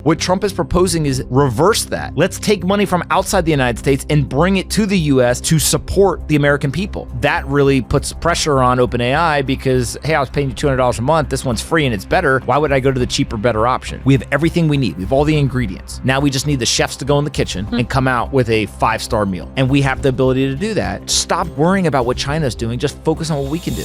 What Trump is proposing is reverse that. Let's take money from outside the United States and bring it to the US to support the American people. That really puts pressure on OpenAI because, hey, I was paying you $200 a month. This one's free and it's better. Why would I go to the cheaper, better option? We have everything we need. We have all the ingredients. Now we just need the chefs to go in the kitchen and come out with a 5-star meal. And we have the ability to do that. Stop worrying about what China's doing. Just focus on what we can do.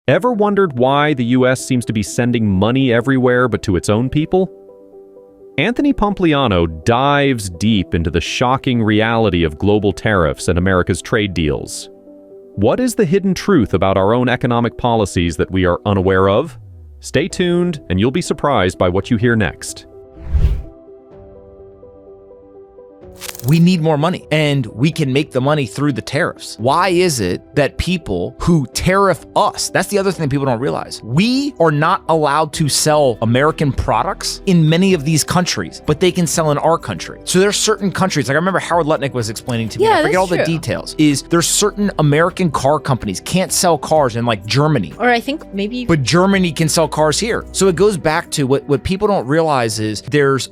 Ever wondered why the US seems to be sending money everywhere but to its own people? Anthony Pompliano dives deep into the shocking reality of global tariffs and America's trade deals. What is the hidden truth about our own economic policies that we are unaware of? Stay tuned, and you'll be surprised by what you hear next. We need more money, and we can make the money through the tariffs. Why is it that people who tariff us, that's the other thing that people don't realize, we are not allowed to sell American products in many of these countries, but they can sell in our country. So there's certain countries, like I remember Howard Lutnick was explaining to me, I forget all the details, is there's certain American car companies can't sell cars in like Germany. Or I think maybe... But Germany can sell cars here. So it goes back to what people don't realize is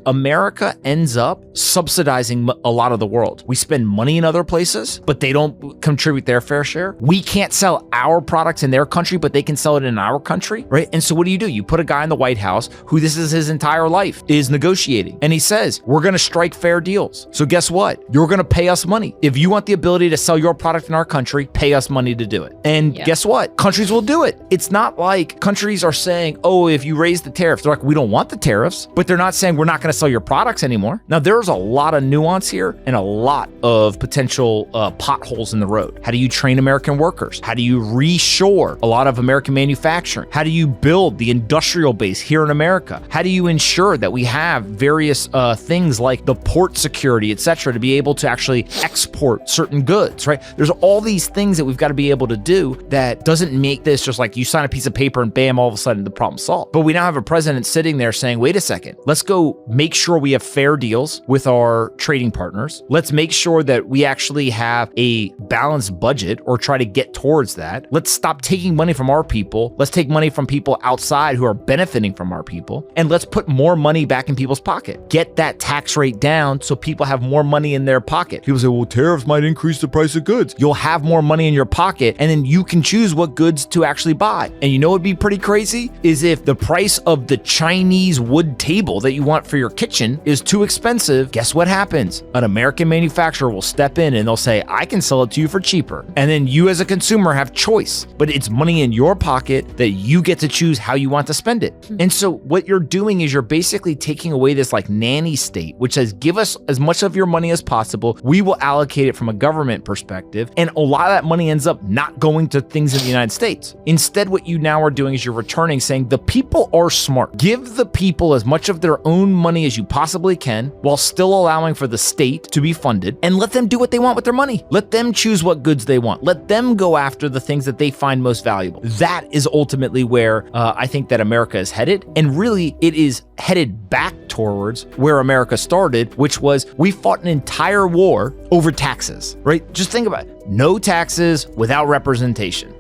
America ends up subsidizing a lot of the world. We spend money in other places, but they don't contribute their fair share. We can't sell our products in their country, but they can sell it in our country, right? And so what do? You put a guy in the White House who this is his entire life is negotiating. And he says, we're going to strike fair deals. So guess what? You're going to pay us money. If you want the ability to sell your product in our country, pay us money to do it. And guess what? Countries will do it. It's not like countries are saying, oh, if you raise the tariffs, they're like, we don't want the tariffs, but they're not saying we're not going to sell your products anymore. Now, there's a lot of nuance here and a lot of potential potholes in the road. How do you train American workers? How do you reshore a lot of American manufacturing? How do you build the industrial base here in America? How do you ensure that we have various things like the port security, et cetera, to be able to actually export certain goods, right? There's all these things that we've got to be able to do that doesn't make this just like you sign a piece of paper and bam, all of a sudden the problem's solved. But we now have a president sitting there saying, wait a second, let's go make sure we have fair deals with our trading partners. Let's make sure that we actually have a balanced budget or try to get towards that. Let's stop taking money from our people. Let's take money from people outside who are benefiting from our people. And let's put more money back in people's pocket. Get that tax rate down so people have more money in their pocket. People say, well, tariffs might increase the price of goods. You'll have more money in your pocket and then you can choose what goods to actually buy. And you know what would be pretty crazy is if the price of the Chinese wood table that you want for your kitchen is too expensive, guess what happens? An American manufacturer will step in and they'll say, I can sell it to you for cheaper. And then you as a consumer have choice, but it's money in your pocket that you get to choose how you want to spend it. And so what you're doing is you're basically taking away this like nanny state, which says, give us as much of your money as possible. We will allocate it from a government perspective. And a lot of that money ends up not going to things in the United States. Instead, what you now are doing is you're returning saying the people are smart. Give the people as much of their own money as you possibly can while still allowing for the state to be funded and let them do what they want with their money. Let them choose what goods they want. Let them go after the things that they find most valuable. That is ultimately where I think that America is headed. And really, it is headed back towards where America started, which was we fought an entire war over taxes, right? Just think about it. No taxes without representation.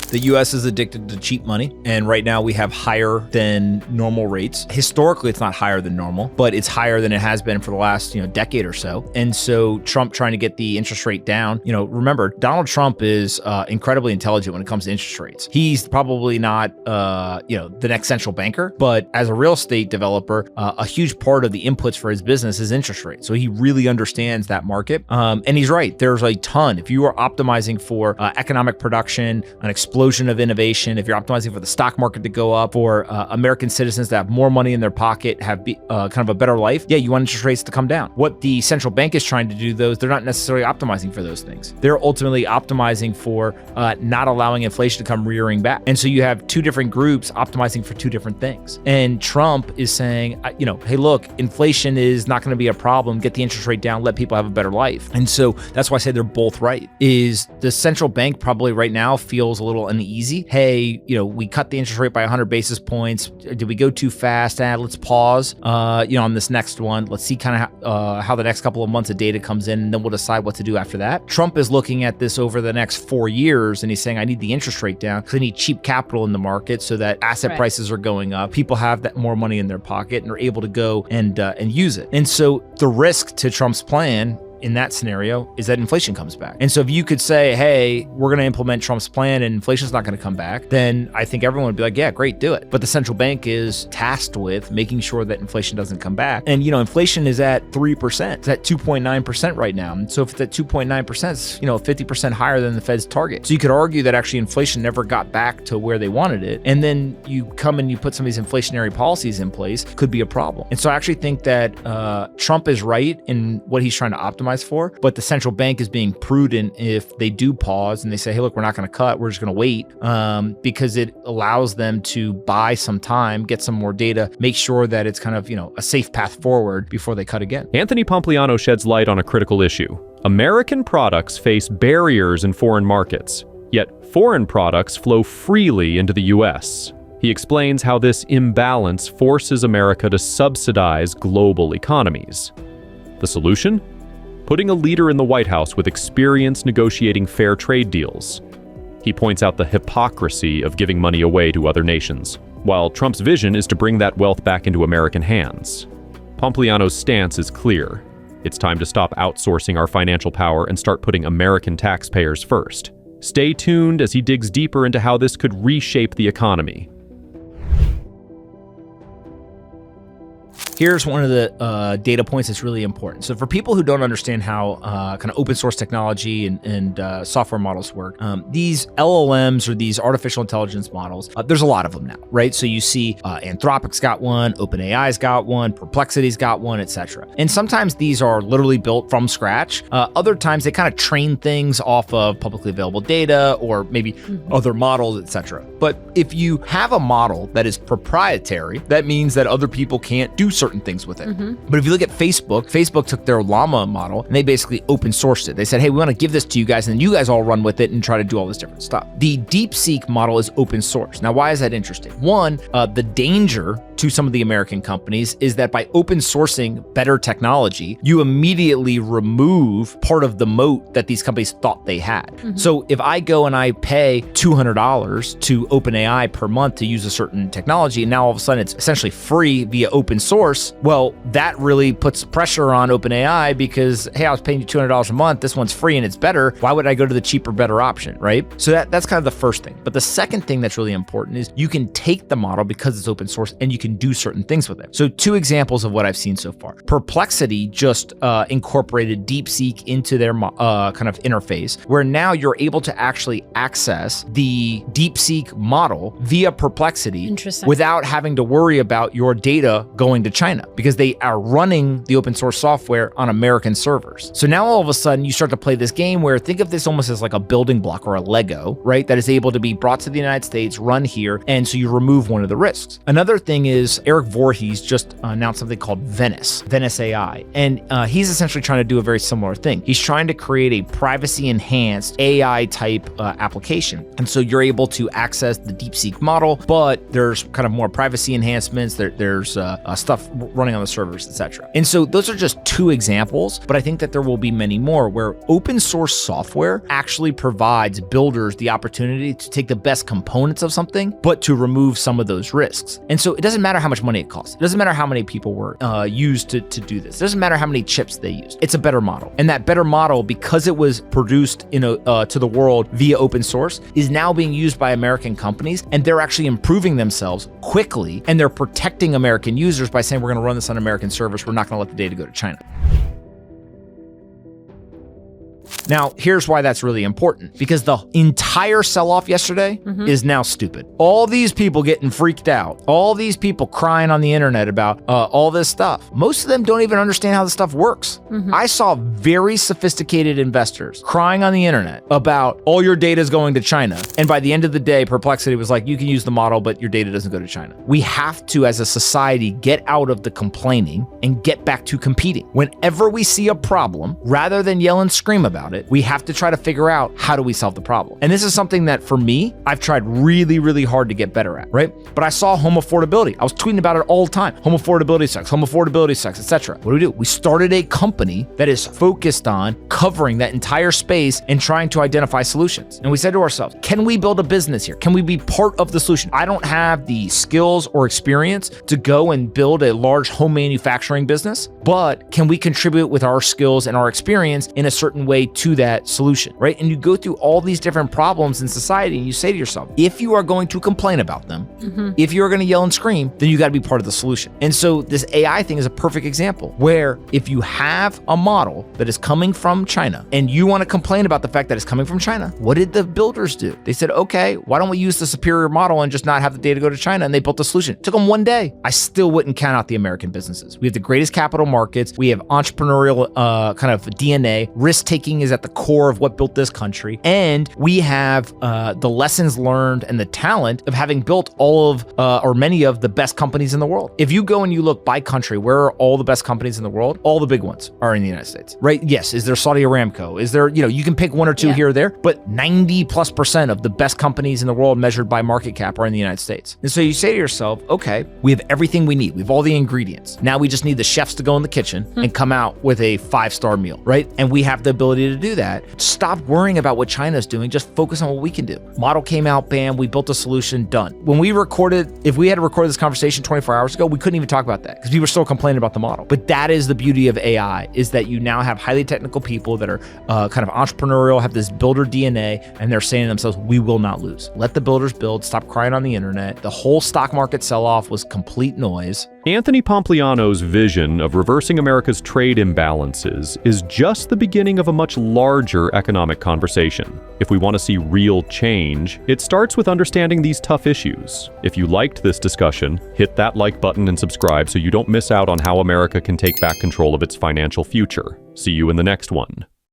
The US is addicted to cheap money, and right now we have higher than normal rates. Historically, it's not higher than normal, but it's higher than it has been for the last, decade or so. And so Trump trying to get the interest rate down, remember, Donald Trump is incredibly intelligent when it comes to interest rates. He's probably not, the next central banker, but as a real estate developer, a huge part of the inputs for his business is interest rate. So he really understands that market. And he's right. There's a ton. If you are optimizing for economic production, an explosion of innovation, if you're optimizing for the stock market to go up, or American citizens to have more money in their pocket, have kind of a better life, you want interest rates to come down. What the central bank is trying to do, though, is they're not necessarily optimizing for those things. They're ultimately optimizing for not allowing inflation to come rearing back. And so you have two different groups optimizing for two different things. And Trump is saying, hey, look, inflation is not going to be a problem. Get the interest rate down, let people have a better life. And so that's why I say they're both right. Is the central bank probably right now feels a little uneasy. Hey, we cut the interest rate by 100 basis points. Did we go too fast? Let's pause, on this next one. Let's see kind of how the next couple of months of data comes in, and then we'll decide what to do after that. Trump is looking at this over the next 4 years, and he's saying, I need the interest rate down because I need cheap capital in the market so that asset prices are going up. People have that more money in their pocket and are able to go and use it. And so the risk to Trump's plan in that scenario is that inflation comes back. And so if you could say, hey, we're going to implement Trump's plan and inflation's not going to come back, then I think everyone would be like, yeah, great, do it. But the central bank is tasked with making sure that inflation doesn't come back. And, inflation is at 3%. It's at 2.9% right now. And so if it's at 2.9%, it's, 50% higher than the Fed's target. So you could argue that actually inflation never got back to where they wanted it. And then you come and you put some of these inflationary policies in place, could be a problem. And so I actually think that Trump is right in what he's trying to optimize for, but the central bank is being prudent if they do pause and they say, hey, look, we're not going to cut, we're just going to wait, because it allows them to buy some time, get some more data, make sure that it's kind of, a safe path forward before they cut again. Anthony Pompliano sheds light on a critical issue. American products face barriers in foreign markets, yet foreign products flow freely into the US. He explains how this imbalance forces America to subsidize global economies. The solution? Putting a leader in the White House with experience negotiating fair trade deals. He points out the hypocrisy of giving money away to other nations, while Trump's vision is to bring that wealth back into American hands. Pompliano's stance is clear. It's time to stop outsourcing our financial power and start putting American taxpayers first. Stay tuned as he digs deeper into how this could reshape the economy. Here's one of the data points that's really important. So for people who don't understand how kind of open source technology and software models work, these LLMs or these artificial intelligence models, there's a lot of them now, right? So you see Anthropic's got one, OpenAI's got one, Perplexity's got one, etc. And sometimes these are literally built from scratch. Other times they kind of train things off of publicly available data or maybe other models, etc. But if you have a model that is proprietary, that means that other people can't do certain things with it. But if you look at Facebook took their Llama model and they basically open sourced it. They said, hey, we want to give this to you guys, and then you guys all run with it and try to do all this different stuff. The DeepSeek model is open source. Now, why is that interesting? One, the danger to some of the American companies is that by open sourcing better technology, you immediately remove part of the moat that these companies thought they had. So if I go and I pay $200 to OpenAI per month to use a certain technology, and now all of a sudden it's essentially free via open source, well, that really puts pressure on OpenAI because, hey, I was paying you $200 a month, this one's free and it's better. Why would I go to the cheaper, better option, right? So that's kind of the first thing. But the second thing that's really important is you can take the model because it's open source and you can do certain things with it. So 2 examples of what I've seen so far. Perplexity just incorporated DeepSeek into their kind of interface, where now you're able to actually access the DeepSeek model via Perplexity without having to worry about your data going to China, because they are running the open source software on American servers. So now all of a sudden you start to play this game where, think of this almost as like a building block or a Lego, right? That is able to be brought to the United States, run here, and so you remove one of the risks. Another thing is Eric Voorhees just announced something called Venice AI, and he's essentially trying to do a very similar thing. He's trying to create a privacy enhanced AI type application. And so you're able to access the DeepSeek model, but there's kind of more privacy enhancements. There's stuff running on the servers, etc. And so those are just 2 examples, but I think that there will be many more where open source software actually provides builders the opportunity to take the best components of something, but to remove some of those risks. And so it doesn't matter how much money it costs. It doesn't matter how many people were used to do this. It doesn't matter how many chips they used. It's a better model. And that better model, because it was produced to the world via open source, is now being used by American companies, and they're actually improving themselves quickly, and they're protecting American users by saying, we're going to run this on American servers. We're not going to let the data go to China. Now, here's why that's really important, because the entire sell-off yesterday is now stupid. All these people getting freaked out, all these people crying on the internet about all this stuff. Most of them don't even understand how this stuff works. I saw very sophisticated investors crying on the internet about all your data is going to China. And by the end of the day, Perplexity was like, you can use the model, but your data doesn't go to China. We have to, as a society, get out of the complaining and get back to competing. Whenever we see a problem, rather than yell and scream about it, it. We have to try to figure out how do we solve the problem. And this is something that for me, I've tried really, really hard to get better at, right? But I saw home affordability. I was tweeting about it all the time. Home affordability sucks, etc. What do? We started a company that is focused on covering that entire space and trying to identify solutions. And we said to ourselves, can we build a business here? Can we be part of the solution? I don't have the skills or experience to go and build a large home manufacturing business, but can we contribute with our skills and our experience in a certain way to that solution, right? And you go through all these different problems in society and you say to yourself, if you are going to complain about them, if you're going to yell and scream, then you got to be part of the solution. And so this AI thing is a perfect example where if you have a model that is coming from China and you want to complain about the fact that it's coming from China, what did the builders do? They said, okay, why don't we use the superior model and just not have the data go to China? And they built a solution. It took them one day. I still wouldn't count out the American businesses. We have the greatest capital markets. We have entrepreneurial kind of DNA. Risk-taking is at the core of what built this country. And we have the lessons learned and the talent of having built all of or many of the best companies in the world. If you go and you look by country, where are all the best companies in the world? All the big ones are in the United States, right? Yes. Is there Saudi Aramco? Is there, you can pick one or two here or there, but 90+% of the best companies in the world measured by market cap are in the United States. And so you say to yourself, okay, we have everything we need. We have all the ingredients. Now we just need the chefs to go in the kitchen and come out with a 5-star meal, right? And we have the ability to do that. Stop worrying about what China's doing. Just focus on what we can do. Model came out, bam, we built a solution, done. When we recorded, if we had to record this conversation 24 hours ago, we couldn't even talk about that because people were still complaining about the model. But that is the beauty of AI, is that you now have highly technical people that are kind of entrepreneurial, have this builder DNA, and they're saying to themselves, we will not lose. Let the builders build, stop crying on the internet. The whole stock market sell-off was complete noise. Anthony Pompliano's vision of reversing America's trade imbalances is just the beginning of a much larger economic conversation. If we want to see real change, it starts with understanding these tough issues. If you liked this discussion, hit that like button and subscribe so you don't miss out on how America can take back control of its financial future. See you in the next one.